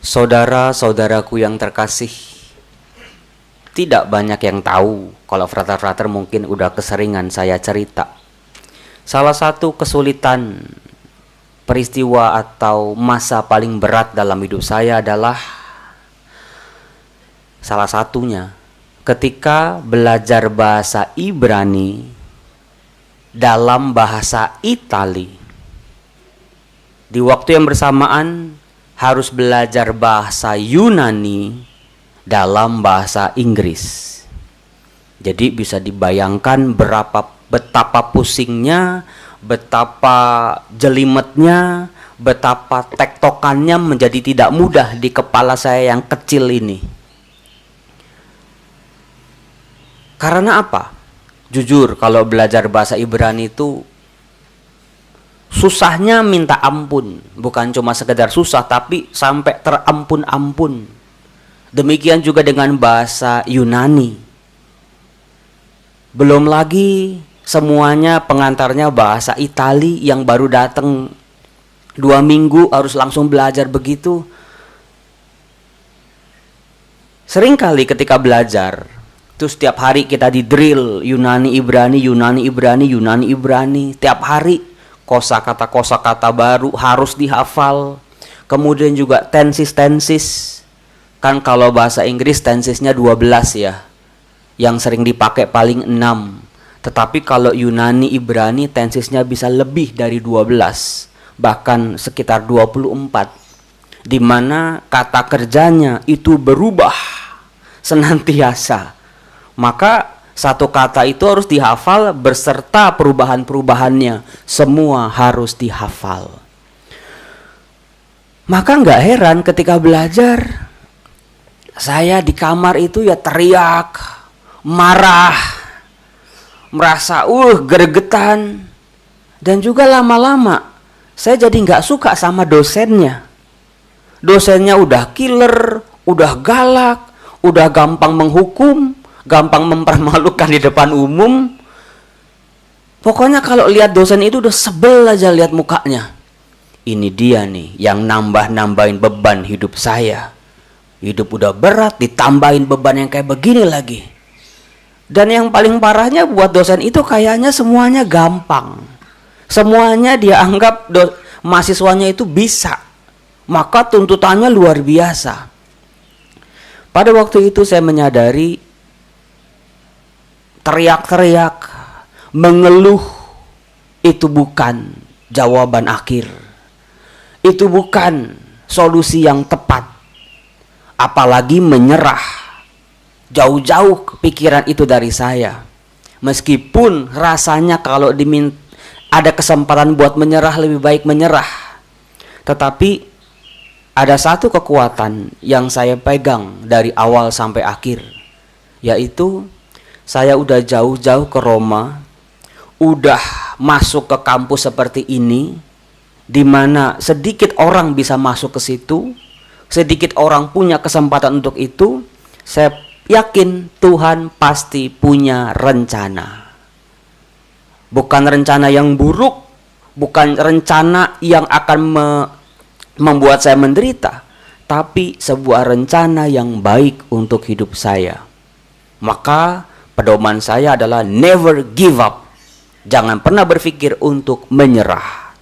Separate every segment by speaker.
Speaker 1: Saudara-saudaraku yang terkasih, tidak banyak yang tahu, kalau frater-frater mungkin udah keseringan saya cerita. Salah satu kesulitan, peristiwa atau masa paling berat dalam hidup saya adalah salah satunya ketika belajar bahasa Ibrani dalam bahasa Itali. Di waktu yang bersamaan harus belajar bahasa Yunani dalam bahasa Inggris. Jadi bisa dibayangkan betapa pusingnya, betapa jelimetnya, betapa tektokannya menjadi tidak mudah di kepala saya yang kecil ini. Karena apa? Jujur, kalau belajar bahasa Ibrani itu susahnya minta ampun. Bukan cuma sekedar susah, tapi sampai terampun-ampun. Demikian juga dengan bahasa Yunani. Belum lagi semuanya pengantarnya bahasa Itali yang baru datang 2 minggu harus langsung belajar begitu. Seringkali ketika belajar, terus setiap hari kita di drill Yunani Ibrani, Yunani Ibrani, Yunani Ibrani. Tiap hari kosakata baru harus dihafal. Kemudian juga tensis. Kan kalau bahasa Inggris tensisnya 12 ya. Yang sering dipakai paling 6. Tetapi kalau Yunani Ibrani tensisnya bisa lebih dari 12. Bahkan sekitar 24. Di mana kata kerjanya itu berubah senantiasa. Maka satu kata itu harus dihafal berserta perubahan-perubahannya. Semua harus dihafal. Maka nggak heran ketika belajar, saya di kamar itu ya teriak, marah, merasa gregetan. Dan juga lama-lama saya jadi nggak suka sama dosennya. Dosennya udah killer, udah galak, udah gampang menghukum, gampang mempermalukan di depan umum. Pokoknya kalau lihat dosen itu udah sebel aja lihat mukanya. Ini dia nih yang nambah-nambahin beban hidup saya. Hidup udah berat ditambahin beban yang kayak begini lagi. Dan yang paling parahnya buat dosen itu kayaknya semuanya gampang. Semuanya dia anggap mahasiswanya itu bisa. Maka tuntutannya luar biasa. Pada waktu itu saya menyadari teriak-teriak, mengeluh itu bukan jawaban akhir. Itu bukan solusi yang tepat. Apalagi menyerah. Jauh-jauh pikiran itu dari saya. Meskipun rasanya kalau ada kesempatan buat menyerah, lebih baik menyerah. Tetapi ada satu kekuatan yang saya pegang dari awal sampai akhir. Yaitu saya udah jauh-jauh ke Roma, udah masuk ke kampus seperti ini, di mana sedikit orang bisa masuk ke situ, sedikit orang punya kesempatan untuk itu. Saya yakin Tuhan pasti punya rencana. Bukan rencana yang buruk, bukan rencana yang akan membuat saya menderita, tapi sebuah rencana yang baik untuk hidup saya. Maka pedoman saya adalah never give up. Jangan pernah berpikir untuk menyerah.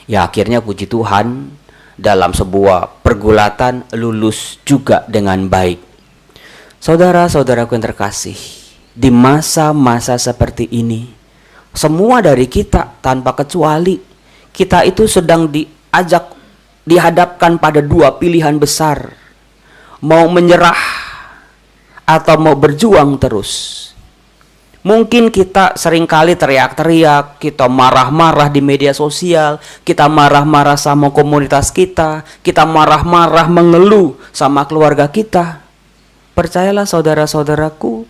Speaker 1: Ya akhirnya puji Tuhan, dalam sebuah pergulatan lulus juga dengan baik. Saudara-saudaraku yang terkasih, di masa-masa seperti ini, semua dari kita tanpa kecuali, kita itu sedang dihadapkan pada 2 pilihan besar. Mau menyerah atau mau berjuang terus. Mungkin kita seringkali teriak-teriak, kita marah-marah di media sosial, kita marah-marah sama komunitas kita marah-marah mengeluh sama keluarga kita. Percayalah saudara-saudaraku,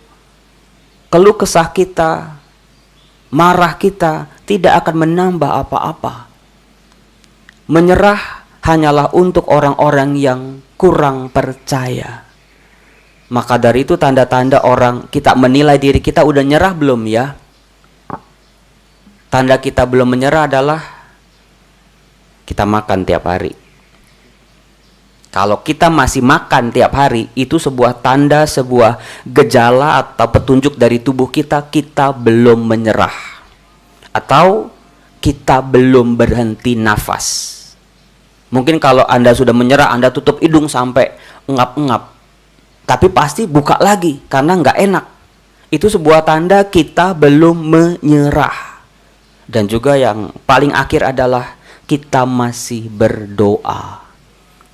Speaker 1: keluh kesah kita, marah kita tidak akan menambah apa-apa. Menyerah hanyalah untuk orang-orang yang kurang percaya. Maka dari itu tanda-tanda orang kita menilai diri kita udah nyerah belum ya? Tanda kita belum menyerah adalah kita makan tiap hari. Kalau kita masih makan tiap hari, itu sebuah tanda, sebuah gejala atau petunjuk dari tubuh kita, kita belum menyerah. Atau kita belum berhenti nafas. Mungkin kalau Anda sudah menyerah, Anda tutup hidung sampai ngap-ngap. Tapi pasti buka lagi karena nggak enak. Itu sebuah tanda kita belum menyerah. Dan juga yang paling akhir adalah kita masih berdoa.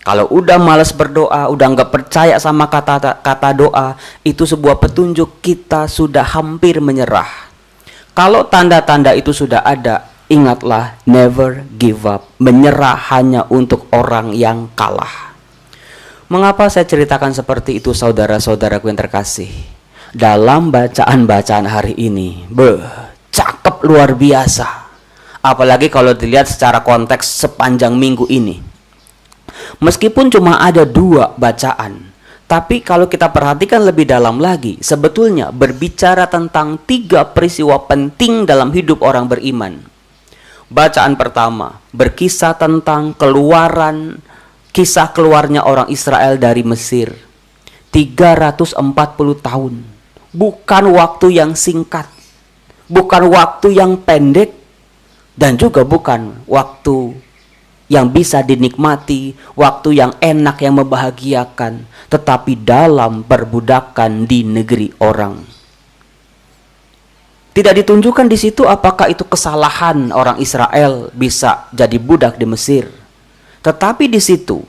Speaker 1: Kalau udah malas berdoa, udah nggak percaya sama kata doa, itu sebuah petunjuk kita sudah hampir menyerah. Kalau tanda-tanda itu sudah ada, ingatlah, never give up. Menyerah hanya untuk orang yang kalah. Mengapa saya ceritakan seperti itu, saudara-saudaraku yang terkasih? Dalam bacaan-bacaan hari ini, cakep luar biasa. Apalagi kalau dilihat secara konteks sepanjang minggu ini. Meskipun cuma ada 2 bacaan, tapi kalau kita perhatikan lebih dalam lagi, sebetulnya berbicara tentang 3 peristiwa penting dalam hidup orang beriman. Bacaan pertama berkisah tentang kisah keluarnya orang Israel dari Mesir. 340 tahun. Bukan waktu yang singkat, bukan waktu yang pendek, dan juga bukan waktu yang bisa dinikmati, waktu yang enak, yang membahagiakan, tetapi dalam perbudakan di negeri orang. Tidak ditunjukkan di situ apakah itu kesalahan orang Israel bisa jadi budak di Mesir. Tetapi di situ,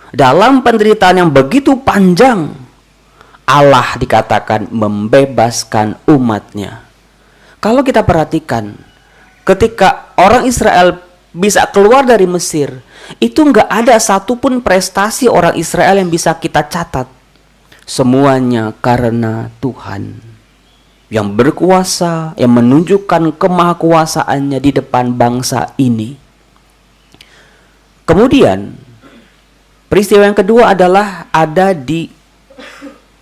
Speaker 1: dalam penderitaan yang begitu panjang, Allah dikatakan membebaskan umatnya. Kalau kita perhatikan, ketika orang Israel bisa keluar dari Mesir, itu nggak ada satupun prestasi orang Israel yang bisa kita catat. Semuanya karena Tuhan yang berkuasa, yang menunjukkan kemahakuasaannya di depan bangsa ini. Kemudian peristiwa yang kedua adalah ada di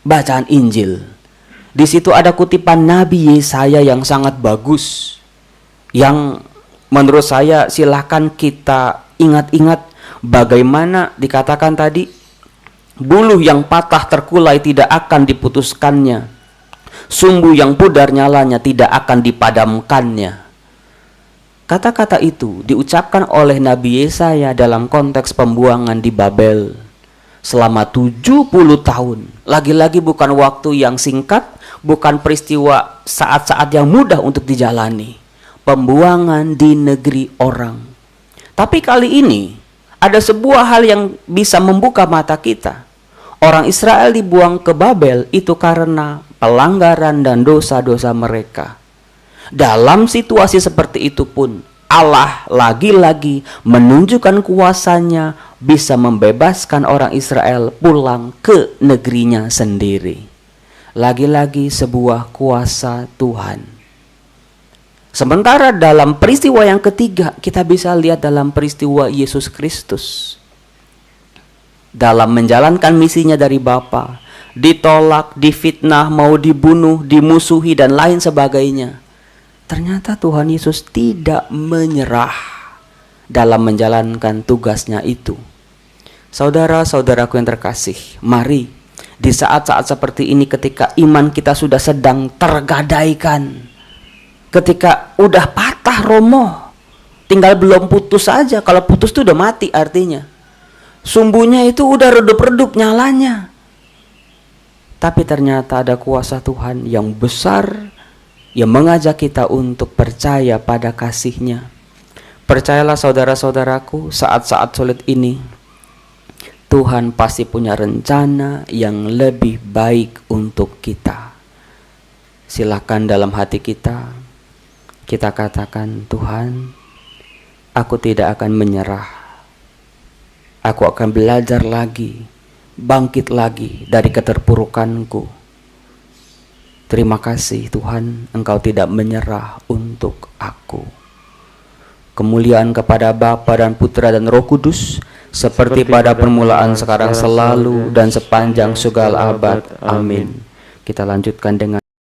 Speaker 1: bacaan Injil. Di situ ada kutipan Nabi Yesaya yang sangat bagus, yang menurut saya silahkan kita ingat-ingat bagaimana dikatakan tadi, buluh yang patah terkulai tidak akan diputuskannya, sumbu yang pudar nyalanya tidak akan dipadamkannya. Kata-kata itu diucapkan oleh Nabi Yesaya dalam konteks pembuangan di Babel selama 70 tahun. Lagi-lagi bukan waktu yang singkat, bukan peristiwa saat-saat yang mudah untuk dijalani. Pembuangan di negeri orang. Tapi kali ini ada sebuah hal yang bisa membuka mata kita. Orang Israel dibuang ke Babel itu karena pelanggaran dan dosa-dosa mereka. Dalam situasi seperti itu pun Allah lagi-lagi menunjukkan kuasanya bisa membebaskan orang Israel pulang ke negerinya sendiri. Lagi-lagi sebuah kuasa Tuhan. Sementara dalam peristiwa yang ketiga, kita bisa lihat dalam peristiwa Yesus Kristus. Dalam menjalankan misinya dari Bapa, ditolak, difitnah, mau dibunuh, dimusuhi, dan lain sebagainya. Ternyata Tuhan Yesus tidak menyerah dalam menjalankan tugasnya itu. Saudara-saudaraku yang terkasih, mari di saat-saat seperti ini ketika iman kita sudah sedang tergadaikan, ketika udah patah romoh, tinggal belum putus saja. Kalau putus itu udah mati artinya. Sumbunya itu udah redup-redup nyalanya. Tapi ternyata ada kuasa Tuhan yang besar yang mengajak kita untuk percaya pada kasih-Nya. Percayalah saudara-saudaraku, saat-saat sulit ini Tuhan pasti punya rencana yang lebih baik untuk kita. Silakan dalam hati kita katakan, Tuhan, aku tidak akan menyerah. Aku akan belajar lagi, bangkit lagi dari keterpurukanku. Terima kasih Tuhan, Engkau tidak menyerah untuk aku. Kemuliaan kepada Bapa dan Putra dan Roh Kudus, seperti pada permulaan, sekarang, selalu, dan sepanjang segala abad. Amin. Kita lanjutkan dengan